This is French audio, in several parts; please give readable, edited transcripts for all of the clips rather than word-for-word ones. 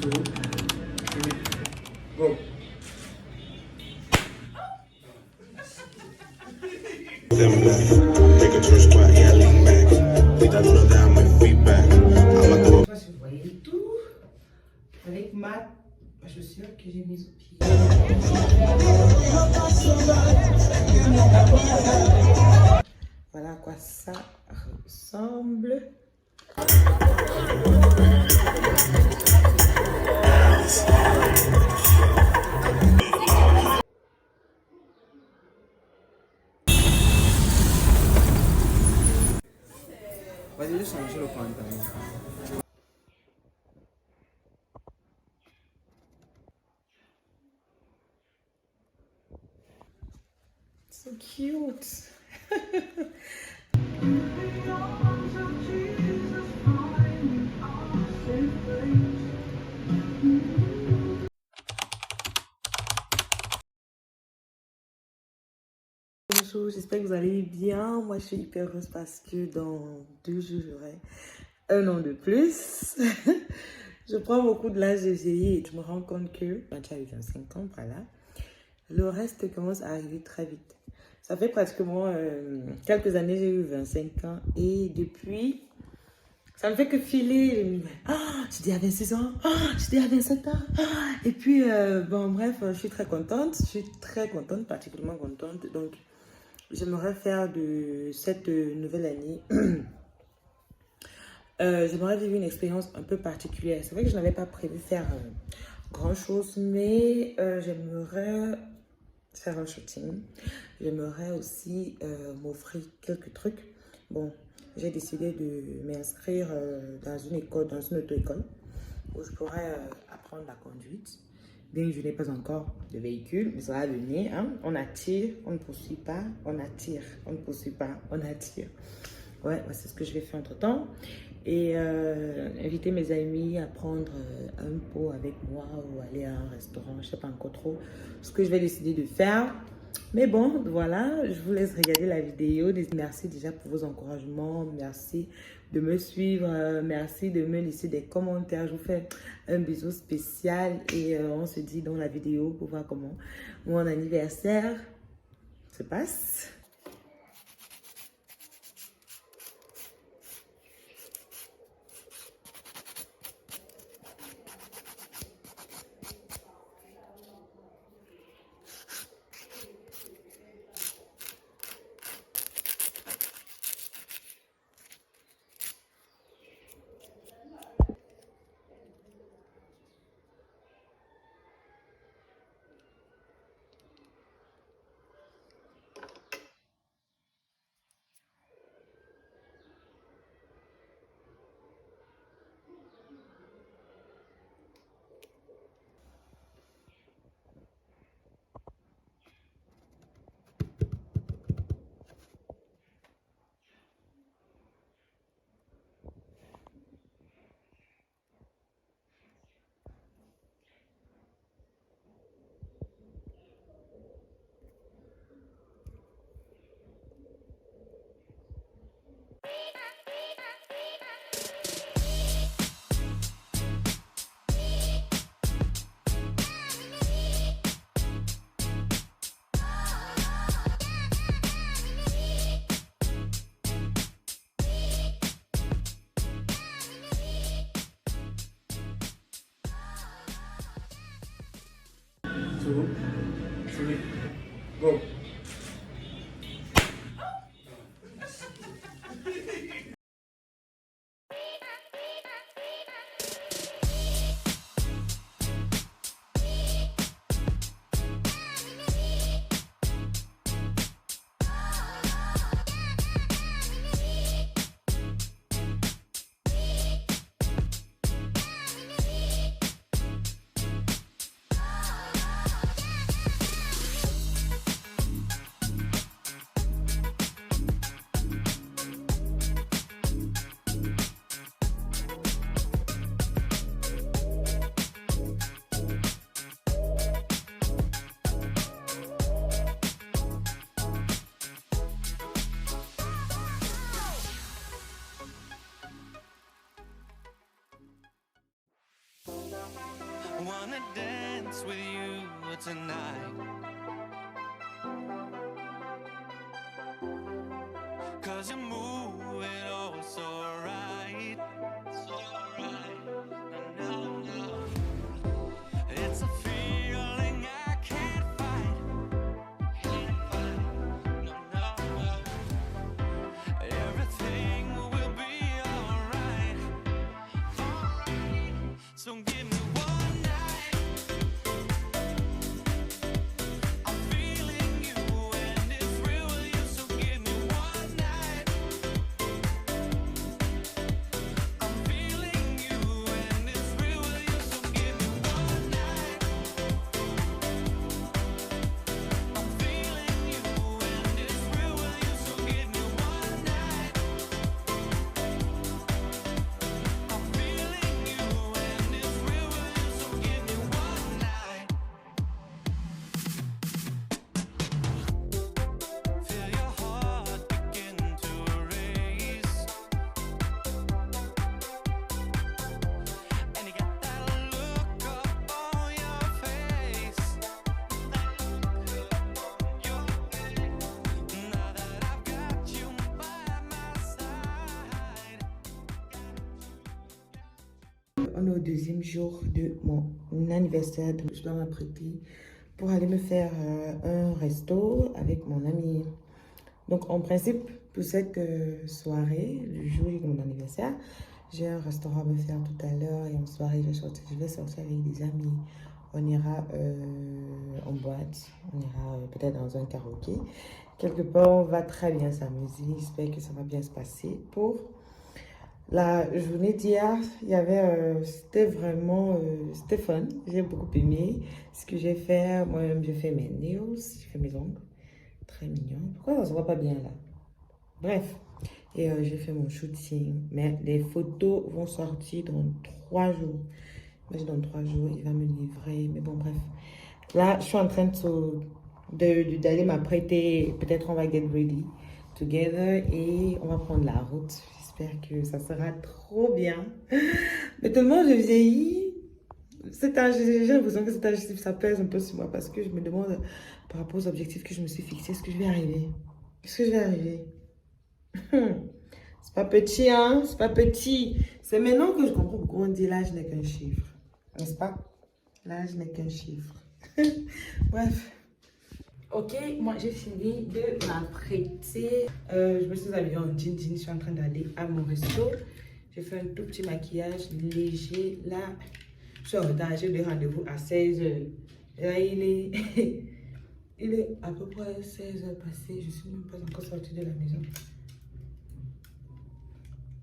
2, 3, go. Take a tour squat, yeah, lean back. Take that drill down, my feet back. I'ma do Je sais pas si vous voyez le tout avec ma chaussure que j'ai mise au pied. Voilà à quoi ça ressemble. Vas-y, juste changer le pantalon. So cute. Bonjour, j'espère que vous allez bien. Moi, je suis hyper heureuse parce que dans 2 jours, j'aurai un an de plus. Je prends beaucoup de l'âge de vieillir et je me rends compte que quand j'ai eu 25 ans, voilà, le reste commence à arriver très vite. Ça fait pratiquement quelques années, j'ai eu 25 ans et depuis, ça ne fait que filer. J'étais à 26 ans, j'étais à 27 ans. Et puis, bon, bref, je suis très contente. Je suis très contente, particulièrement contente. Donc, j'aimerais faire de cette nouvelle année, j'aimerais vivre une expérience un peu particulière. C'est vrai que je n'avais pas prévu faire grand chose, mais j'aimerais faire un shooting. J'aimerais aussi m'offrir quelques trucs. Bon, j'ai décidé de m'inscrire dans une école, dans une auto-école, où je pourrais apprendre la conduite. Bien que je n'ai pas encore de véhicule, mais ça va venir. Hein? On attire, on ne poursuit pas, on attire, on ne poursuit pas, on attire. Ouais, c'est ce que je vais faire entre temps. Et inviter mes amis à prendre un pot avec moi ou aller à un restaurant, je ne sais pas encore trop ce que je vais décider de faire. Mais bon, voilà, je vous laisse regarder la vidéo. Merci déjà pour vos encouragements. Merci de me suivre. Merci de me laisser des commentaires. Je vous fais un bisou spécial et on se dit dans la vidéo pour voir comment mon anniversaire se passe. Two, three, go. Wanna dance with you tonight. 'Cause you move it all so right. So right. No, no, no. It's a feeling I can't fight. Can't fight. No, no, no. Everything will be alright. Alright. So give me one night. I'm feeling you and it's real with you. So give me one night. I'm feeling you and it's real with you. So give me one night. I'm feeling you and it's real with you. So give me one night. I'm feeling you and it's real with you. So give me one night. Feel your heart begin to race, and you got that look up on your face. Now that I've got you by my side. On est au deuxième jour de mon anniversaire, donc je dois m'apprêter pour aller me faire un resto avec mon ami. Donc en principe, pour cette soirée, le jour de mon anniversaire, j'ai un restaurant à me faire tout à l'heure et en soirée, je vais sortir avec des amis. On ira en boîte, on ira peut-être dans un karaoké. Quelque part, on va très bien s'amuser. J'espère que ça va bien se passer. Pour la journée d'hier, il y avait, c'était vraiment, c'était fun. J'ai beaucoup aimé ce que j'ai fait. Moi-même, j'ai fait mes nails, j'ai fait mes ongles. Très mignon. Pourquoi ça ne se voit pas bien là? Bref. Et j'ai fait mon shooting. Mais les photos vont sortir dans 3 jours. Moi, dans 3 jours, il va me livrer. Mais bon, bref. Là, je suis en train d'aller m'apprêter. Peut-être on va get ready together et on va prendre la route. J'espère que ça sera trop bien. Mais tellement je vieillis. J'ai l'impression que cet âge, ça pèse un peu sur moi parce que je me demande par rapport aux objectifs que je me suis fixés, est-ce que je vais arriver? Est-ce que je vais arriver? C'est pas petit, hein? C'est pas petit. C'est maintenant que je comprends pourquoi on dit l'âge n'est qu'un chiffre. N'est-ce pas? L'âge n'est qu'un chiffre. Bref. Ok, moi j'ai fini de m'apprêter. Je me suis habillée en jean. Je suis en train d'aller à mon resto. J'ai fait un tout petit maquillage léger. Là, je suis en retard. J'ai le rendez-vous à 16h. Là, il est à peu près 16h passé. Je ne suis même pas encore sortie de la maison.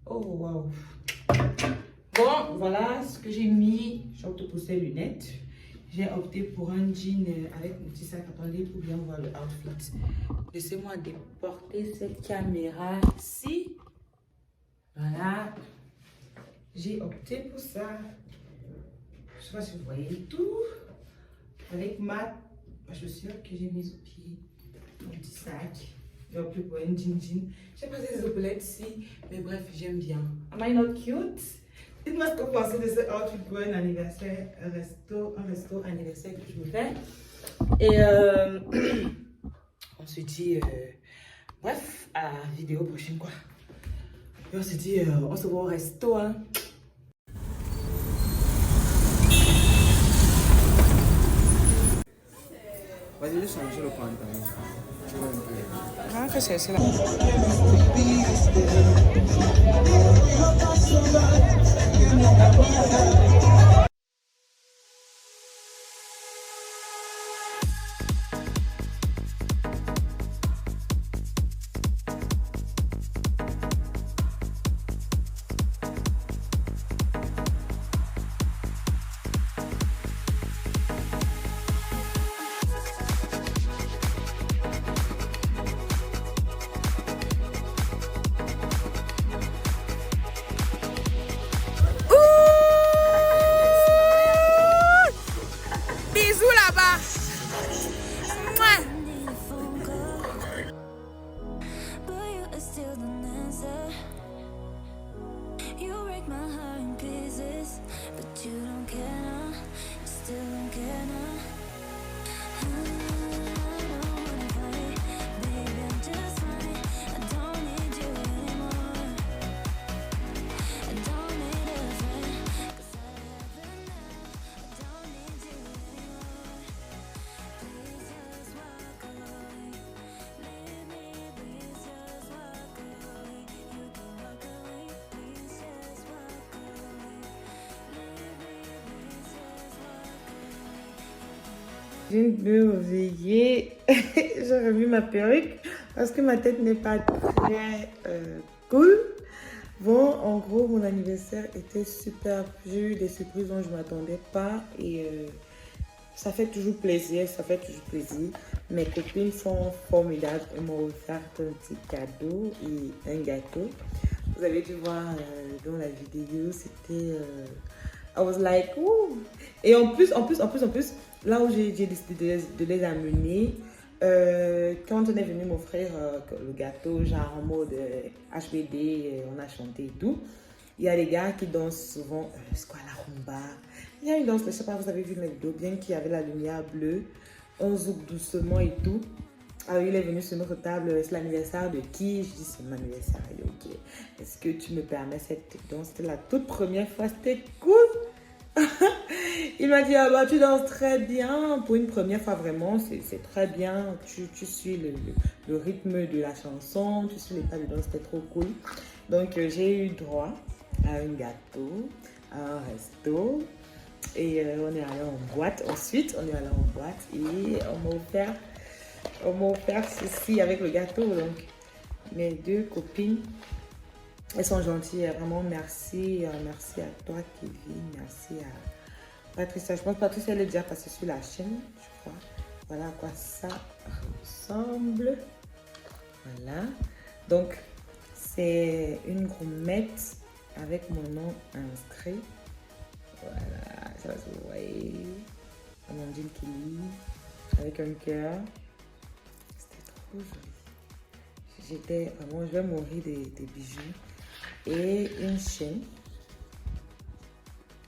Oh, waouh. Bon, voilà ce que j'ai mis. J'ai opté pour ces lunettes. J'ai opté pour un jean avec mon petit sac. Attendez pour bien voir le outfit. Laissez-moi déporter cette caméra ici. Voilà. J'ai opté pour ça. Je ne sais pas si vous voyez tout. Avec ma chaussure que j'ai mise au pied. Mon petit sac. J'ai opté pour un jean. J'ai passé des épaulettes ici. Mais bref, j'aime bien. Am I not cute? Dites-moi ce que vous pensez de ce outfit pour un anniversaire, un resto anniversaire que je me fais. Et on se dit, bref, à la vidéo prochaine quoi. Et on se dit, on se voit au resto hein. Vas-y, juste changer le pantalon. Tu vois un peu. Ah, que c'est là. Je viens de me réveiller. J'ai remis ma perruque parce que ma tête n'est pas très cool. Bon, en gros, mon anniversaire était super. J'ai eu des surprises dont je ne m'attendais pas et ça fait toujours plaisir, ça fait toujours plaisir. Mes copines sont formidables. Elles m'ont offert un petit cadeau et un gâteau. Vous avez dû voir dans la vidéo, c'était... I was like, ouh! Et en plus, là où j'ai décidé de les amener, quand on est venu m'offrir le gâteau, genre en mode HBD, on a chanté et tout, il y a des gars qui dansent souvent, c'est quoi la rumba? Il y a une danse, je sais pas, vous avez vu mes vidéos, bien qu'il y avait la lumière bleue, on zouk doucement et tout. Alors il est venu sur notre table, c'est l'anniversaire de qui? Je dis c'est mon anniversaire, ok. Est-ce que tu me permets cette danse? C'était la toute première fois, c'était cool. Il m'a dit, ah bah tu danses très bien, pour une première fois vraiment, c'est très bien, tu suis le rythme de la chanson, tu suis les pas de danse, c'était trop cool. Donc j'ai eu droit à un gâteau, à un resto, et on est allé en boîte, ensuite on est allé en boîte, et on m'a offert ceci avec le gâteau, donc mes deux copines. Elles sont gentilles, vraiment merci, merci à toi Kevin, merci à Patricia. Je pense que Patricia elle est déjà passée sur la chaîne, je crois. Voilà à quoi ça ressemble. Voilà. Donc c'est une gourmette avec mon nom inscrit. Voilà, ça va se voir. Amandine Kelly avec un cœur. C'était trop joli. J'étais vraiment, je vais mourir des bijoux. Et une chaîne.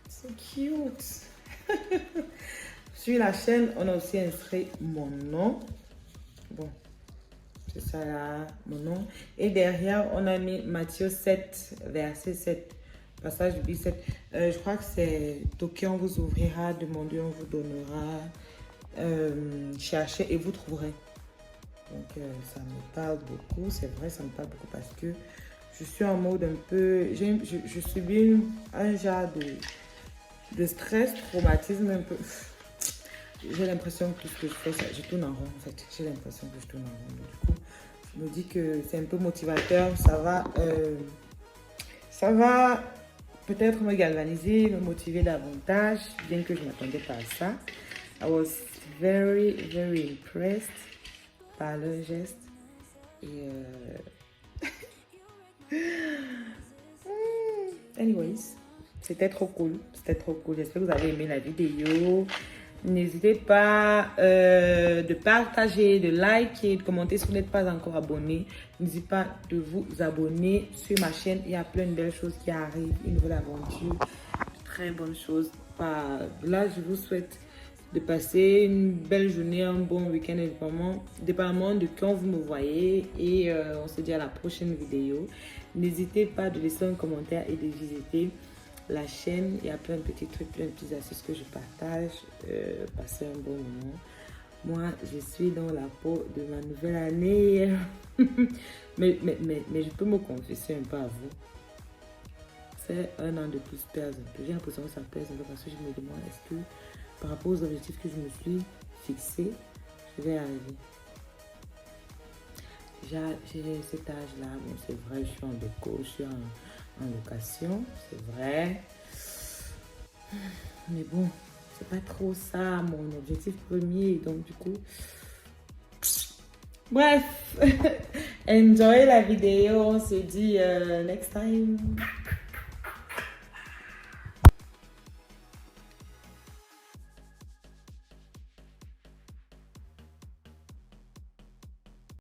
C'est cute. Sur la chaîne, on a aussi inscrit mon nom. Bon, c'est ça là, mon nom. Et derrière, on a mis Matthieu 7, verset 7, passage du 7. Je crois que c'est toquer, on vous ouvrira, demander, on vous donnera, cherchez et vous trouverez. Donc ça me parle beaucoup, c'est vrai, ça me parle beaucoup parce que je suis en mode un peu, je subis un genre de stress, traumatisme un peu. J'ai l'impression que tout ce que je fais, je tourne en rond en fait. J'ai l'impression que je tourne en rond. Du coup, je me dis que c'est un peu motivateur, ça va peut-être me galvaniser, me motiver davantage, bien que je ne m'attendais pas à ça. I was very, very impressed par le geste. Et anyways, c'était trop cool. C'était trop cool. J'espère que vous avez aimé la vidéo. N'hésitez pas de partager, de liker, de commenter si vous n'êtes pas encore abonné. N'hésitez pas de vous abonner sur ma chaîne. Il y a plein de belles choses qui arrivent. Une nouvelle aventure. Très bonne chose. Là, je vous souhaite de passer une belle journée, un bon week-end, dépendamment de quand vous me voyez. Et on se dit à la prochaine vidéo. N'hésitez pas de laisser un commentaire et de visiter la chaîne. Il y a plein de petits trucs, plein de petites astuces que je partage. Passez un bon moment. Moi, je suis dans la peau de ma nouvelle année. mais je peux me confesser un peu à vous. C'est un an de plus pèse un peu. J'ai l'impression que ça pèse un peu parce que je me demande est-ce que par rapport aux objectifs que je me suis fixés, je vais arriver. J'ai cet âge-là, bon, c'est vrai, je suis en déco, je suis en location, c'est vrai. Mais bon, c'est pas trop ça mon objectif premier, donc du coup... Bref, enjoy la vidéo, on se dit next time.